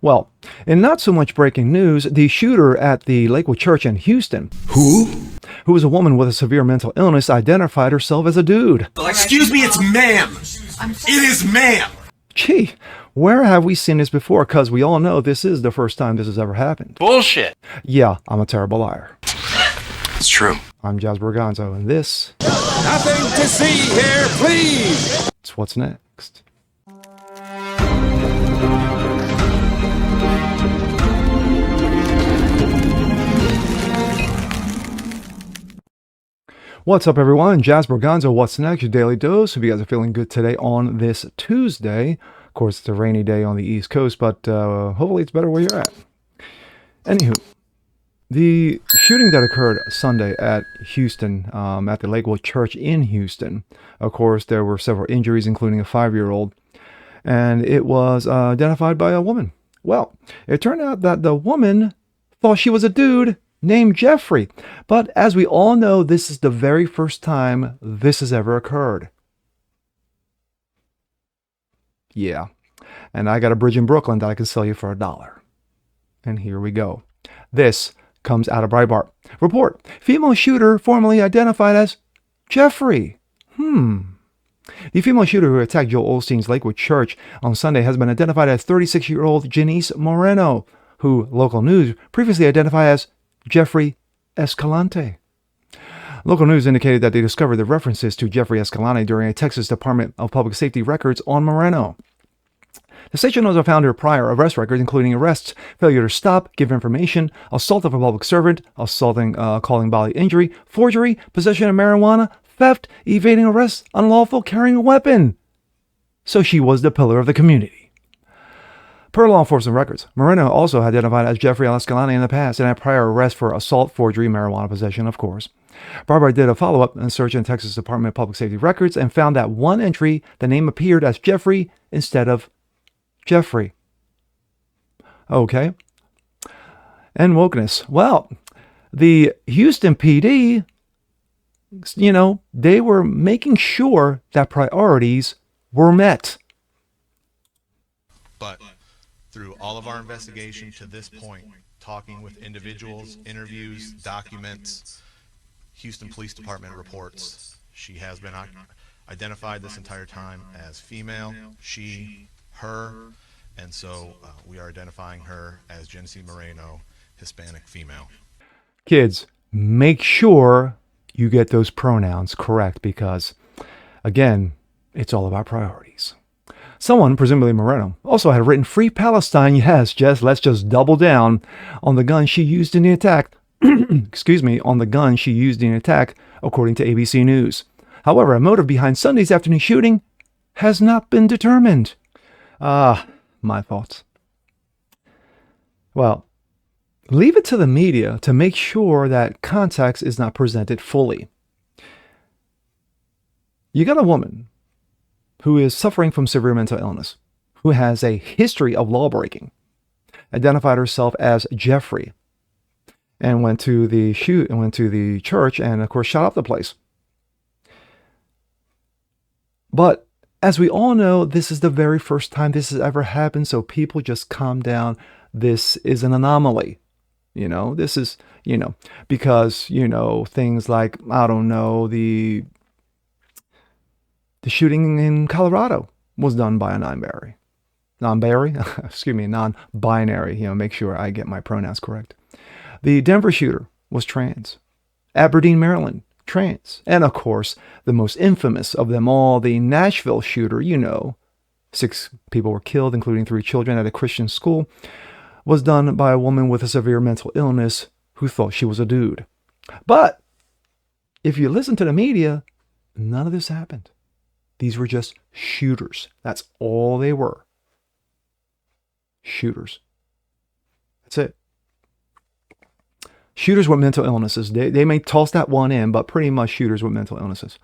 Well, in not so much breaking news, the shooter at the Lakewood church in Houston, who was a woman with a severe mental illness, identified herself as a dude. Excuse me, it's ma'am. It is ma'am. Gee, where have we seen this before? Because we all know this is the first time this has ever happened. Bullshit. Yeah, I'm a terrible liar. It's true. I'm Jasper Gonzo, and this... Nothing to see here, please! It's What's Next. What's up, everyone? Jasper Gonzo, What's Next? Your daily dose. Hope you guys are feeling good today on this Tuesday. Of course, it's a rainy day on the East Coast, but hopefully it's better where you're at. Anywho, the shooting that occurred Sunday at Houston, at the Lakewood Church in Houston, of course, there were several injuries, including a 5-year-old, and it was identified by a woman. Well, it turned out that the woman thought she was a dude named Jeffrey, but as we all know, this is the very first time this has ever occurred. Yeah, and I got a bridge in Brooklyn that I can sell you for $1. And here we go. This comes out of Breitbart. Report: female shooter formerly identified as Jeffrey. The female shooter who attacked Joel Osteen's Lakewood Church on Sunday has been identified as 36-year-old Janice Moreno, who local news previously identified as Jeffrey Escalante. Local news indicated that they discovered the references to Jeffrey Escalante during a Texas Department of Public Safety records on Moreno. The station also found her prior arrest records, including arrests, failure to stop, give information, assault of a public servant, assaulting, calling bodily injury, forgery, possession of marijuana, theft, evading arrest, unlawful carrying a weapon. So she was the pillar of the community. Per law enforcement records, Moreno also identified as Jeffrey Escalante in the past and had prior arrests for assault, forgery, marijuana possession, of course. Barbara did a follow-up and search in Texas Department of Public Safety records and found that one entry, the name appeared as Jeffrey instead of Jeffrey. Okay. And wokeness. Well, the Houston PD, they were making sure that priorities were met. But through all of our investigation to this point, talking with individuals, interviews, documents, Houston Police Department reports, she has been identified this entire time as female, she, her, and so we are identifying her as Janice Moreno, Hispanic female. Kids, make sure you get those pronouns correct because, again, it's all about priorities. Someone, presumably Moreno, also had written "Free Palestine." Yes, let's just double down on the gun she used in the attack. On the gun she used in the attack, according to ABC News. However, a motive behind Sunday's afternoon shooting has not been determined. My thoughts. Well, leave it to the media to make sure that context is not presented fully. You got a woman who is suffering from severe mental illness, who has a history of law breaking, identified herself as Jeffrey, and went to the church and, of course, shot up the place. But as we all know, this is the very first time this has ever happened, so people just calm down. This is an anomaly. This is, because, things like, I don't know, the shooting in Colorado was done by a non-binary. Make sure I get my pronouns correct. The Denver shooter was trans. Aberdeen, Maryland, trans. And of course, the most infamous of them all, the Nashville shooter, 6 people were killed, including 3 children at a Christian school, was done by a woman with a severe mental illness who thought she was a dude. But if you listen to the media, none of this happened. These were just shooters. That's all they were. Shooters. That's it. Shooters with mental illnesses. They may toss that one in, but pretty much shooters with mental illnesses.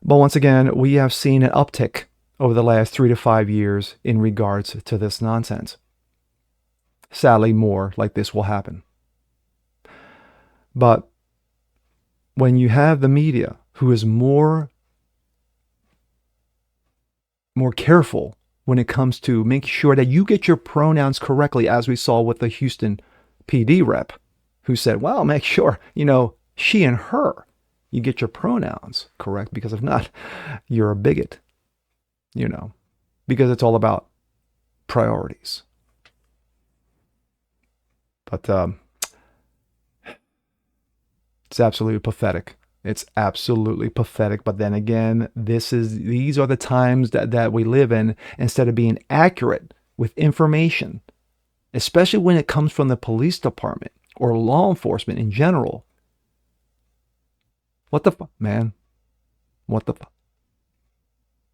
But once again, we have seen an uptick over the last 3 to 5 years in regards to this nonsense. Sadly, more like this will happen. But when you have the media who is more careful when it comes to making sure that you get your pronouns correctly, as we saw with the Houston PD rep who said, well, make sure, she and her, you get your pronouns correct, because if not, you're a bigot, because it's all about priorities. But it's absolutely pathetic. It's absolutely pathetic. But then again, these are the times that we live in. Instead of being accurate with information, especially when it comes from the police department or law enforcement in general. What the fuck, man? What the fuck?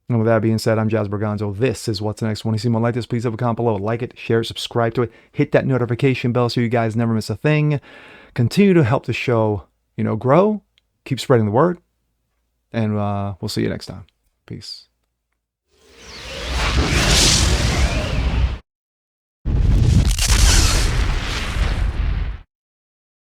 And with that being said, I'm Jazz Berganzo. This is What's Next. When you see more like this, please leave a comment below. Like it, share it, subscribe to it. Hit that notification bell so you guys never miss a thing. Continue to help the show, grow. Keep spreading the word. And we'll see you next time. Peace.